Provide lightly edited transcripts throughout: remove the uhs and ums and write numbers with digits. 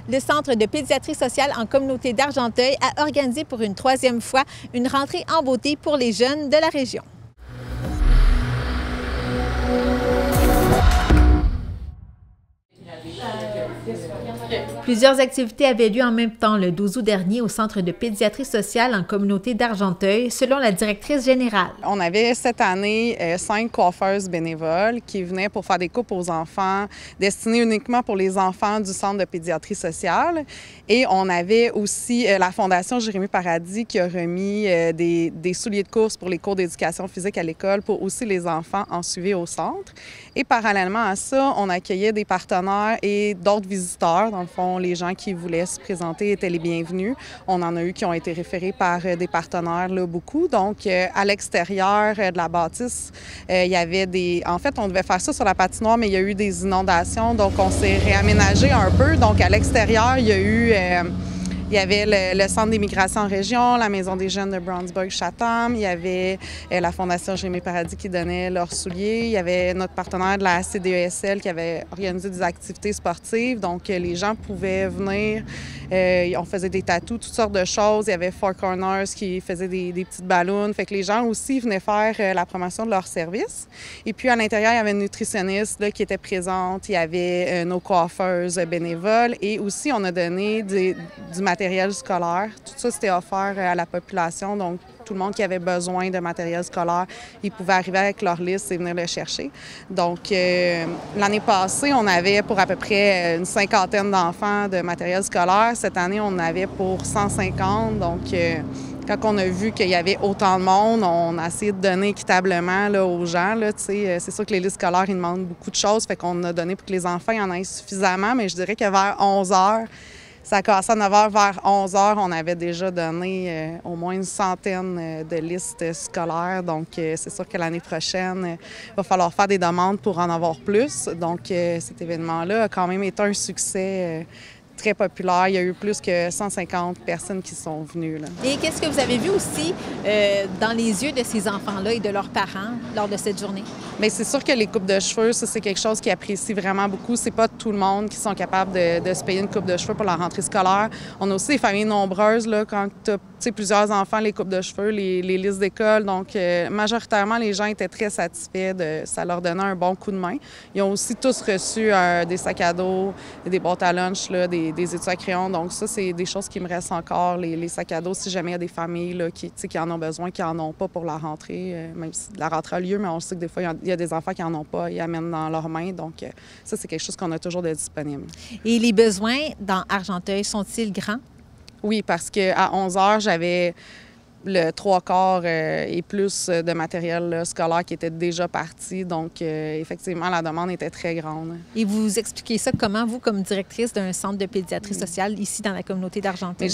Le Centre de pédiatrie sociale en communauté d'Argenteuil a organisé pour une troisième fois une rentrée en beauté pour les jeunes de la région. Plusieurs activités avaient lieu en même temps le 12 août dernier au Centre de pédiatrie sociale en communauté d'Argenteuil, selon la directrice générale. On avait cette année 5 coiffeuses bénévoles qui venaient pour faire des coupes aux enfants, destinées uniquement pour les enfants du Centre de pédiatrie sociale. Et on avait aussi la Fondation Jérémy Paradis qui a remis des souliers de course pour les cours d'éducation physique à l'école pour aussi les enfants en suivi au centre. Et parallèlement à ça, on accueillait des partenaires et d'autres visiteurs. Dans le fond, les gens qui voulaient se présenter étaient les bienvenus. On en a eu qui ont été référés par des partenaires, là, beaucoup. Donc, à l'extérieur de la bâtisse, il y avait des... En fait, on devait faire ça sur la patinoire, mais il y a eu des inondations. Donc, on s'est réaménagé un peu. Donc, à l'extérieur, il y a eu... Il y avait le Centre d'immigration en région, la Maison des jeunes de Brownsburg-Chatham, il y avait la Fondation Jérémy Paradis qui donnait leurs souliers, il y avait notre partenaire de la CDESL qui avait organisé des activités sportives, donc les gens pouvaient venir, on faisait des tatous, toutes sortes de choses, il y avait Four Corners qui faisait des petites ballons, fait que les gens aussi venaient faire la promotion de leurs services. Et puis à l'intérieur, il y avait une nutritionniste là, qui était présente, il y avait nos coiffeuses bénévoles et aussi on a donné du matériel scolaire. Tout ça, c'était offert à la population. Donc, tout le monde qui avait besoin de matériel scolaire, ils pouvaient arriver avec leur liste et venir le chercher. Donc, l'année passée, on avait pour à peu près une cinquantaine d'enfants de matériel scolaire. Cette année, on en avait pour 150. Donc, quand on a vu qu'il y avait autant de monde, on a essayé de donner équitablement là, aux gens. Là, c'est sûr que les listes scolaires, ils demandent beaucoup de choses. Fait qu'on a donné pour que les enfants y en aient suffisamment. Mais je dirais que vers 11 heures, ça a commencé à 9 h, vers 11 h, on avait déjà donné au moins une centaine de listes scolaires. Donc, c'est sûr que l'année prochaine, il va falloir faire des demandes pour en avoir plus. Donc, cet événement-là a quand même été un succès très populaire. Il y a eu plus que 150 personnes qui sont venues, là. Et qu'est-ce que vous avez vu aussi dans les yeux de ces enfants-là et de leurs parents lors de cette journée? Bien, c'est sûr que les coupes de cheveux, ça, c'est quelque chose qu'ils apprécient vraiment beaucoup. C'est pas tout le monde qui sont capables de se payer une coupe de cheveux pour la rentrée scolaire. On a aussi des familles nombreuses, là, quand tu as plusieurs enfants, les coupes de cheveux, les listes d'école. Donc, majoritairement, les gens étaient très satisfaits. Ça leur donnait un bon coup de main. Ils ont aussi tous reçu des sacs à dos, des boîtes à lunch, là, des étuis à crayon. Donc, ça, c'est des choses qui me restent encore, les sacs à dos, si jamais il y a des familles là, qui en ont besoin, qui n'en ont pas pour la rentrée, même si la rentrée a lieu, mais on sait que des fois, il y a des enfants qui n'en ont pas, ils amènent dans leurs mains. Donc, ça, c'est quelque chose qu'on a toujours de disponible. Et les besoins dans Argenteuil sont-ils grands? Oui, parce qu'à 11 h, j'avais le 3/4 et plus de matériel là, scolaire qui était déjà parti. Donc, effectivement, la demande était très grande. Et vous expliquez ça comment, vous, comme directrice d'un centre de pédiatrie sociale ici dans la communauté d'Argenteuil?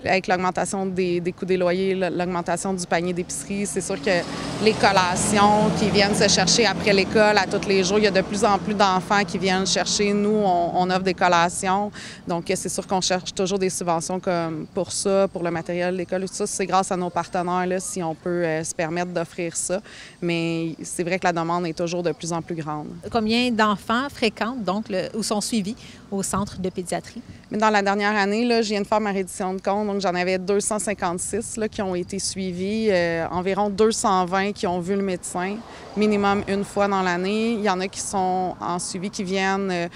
Avec l'augmentation des coûts des loyers, l'augmentation du panier d'épicerie, c'est sûr que les collations qui viennent se chercher après l'école à tous les jours, il y a de plus en plus d'enfants qui viennent chercher. Nous, on offre des collations. Donc, c'est sûr qu'on cherche toujours des subventions comme pour ça, pour le matériel de l'école. Tout ça, c'est grâce à nos partenaires, là, si on peut se permettre d'offrir ça. Mais c'est vrai que la demande est toujours de plus en plus grande. Combien d'enfants fréquentent donc ou sont suivis au centre de pédiatrie? Mais dans la dernière année, là, je viens de faire ma reddition de compte, donc j'en avais 256 là, qui ont été suivis, environ 220 qui ont vu le médecin, minimum une fois dans l'année. Il y en a qui sont en suivi, qui viennent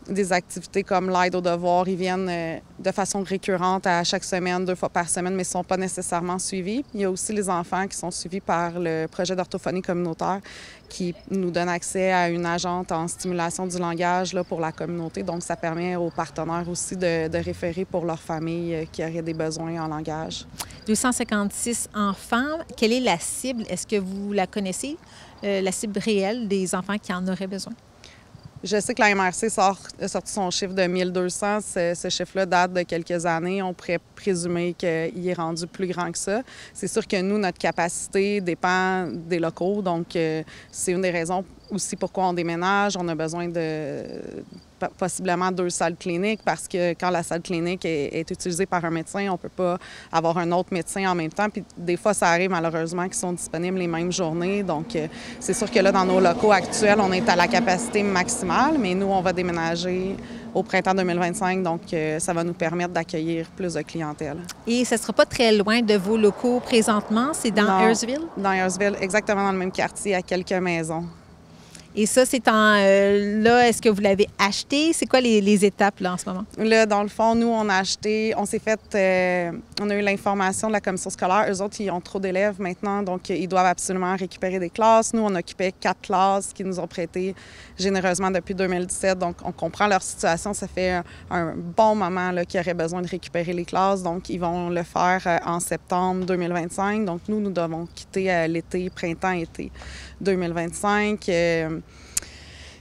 des activités comme l'aide aux devoirs. Ils viennent de façon récurrente à chaque semaine, 2 fois par semaine, mais ils ne sont pas nécessairement suivis. Il y a aussi les enfants qui sont suivis par le projet d'orthophonie communautaire qui nous donne accès à une agente en stimulation du langage là, pour la communauté. Donc, ça permet aux partenaires aussi de référer pour leur famille qui aurait des besoins en langage. 256 enfants. Quelle est la cible? Est-ce que vous la connaissez, la cible réelle des enfants qui en auraient besoin? Je sais que la MRC a sorti son chiffre de 1200. Ce chiffre-là date de quelques années. On pourrait présumer qu'il est rendu plus grand que ça. C'est sûr que nous, notre capacité dépend des locaux. Donc, c'est une des raisons aussi pourquoi on déménage. On a besoin de possiblement 2 salles cliniques parce que quand la salle clinique est utilisée par un médecin, on ne peut pas avoir un autre médecin en même temps. Puis des fois, ça arrive malheureusement qu'ils sont disponibles les mêmes journées. Donc, c'est sûr que là, dans nos locaux actuels, on est à la capacité maximale, mais nous, on va déménager au printemps 2025. Donc, ça va nous permettre d'accueillir plus de clientèle. Et ça ne sera pas très loin de vos locaux présentement? C'est dans Ayersville? Dans Ayersville, exactement dans le même quartier, à quelques maisons. Et ça, c'est là, est-ce que vous l'avez acheté? C'est quoi les étapes là en ce moment? Là, dans le fond, nous, on a acheté, on s'est fait, on a eu l'information de la commission scolaire. Eux autres, ils ont trop d'élèves maintenant, donc ils doivent absolument récupérer des classes. Nous, on occupait 4 classes qu'ils nous ont prêtées généreusement depuis 2017. Donc, on comprend leur situation. Ça fait un bon moment là, qu'ils auraient besoin de récupérer les classes. Donc, ils vont le faire en septembre 2025. Donc, nous devons quitter l'été, printemps-été 2025.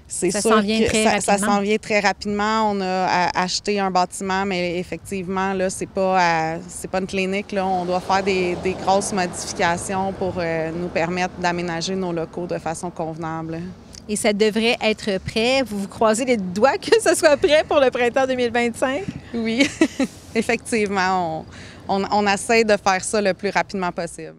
C'est ça sûr s'en vient que ça s'en vient très rapidement. On a acheté un bâtiment, mais effectivement, là, c'est pas une clinique. Là. On doit faire des grosses modifications pour nous permettre d'aménager nos locaux de façon convenable. Et ça devrait être prêt. Vous vous croisez les doigts que ça soit prêt pour le printemps 2025? Oui, effectivement. On essaie de faire ça le plus rapidement possible.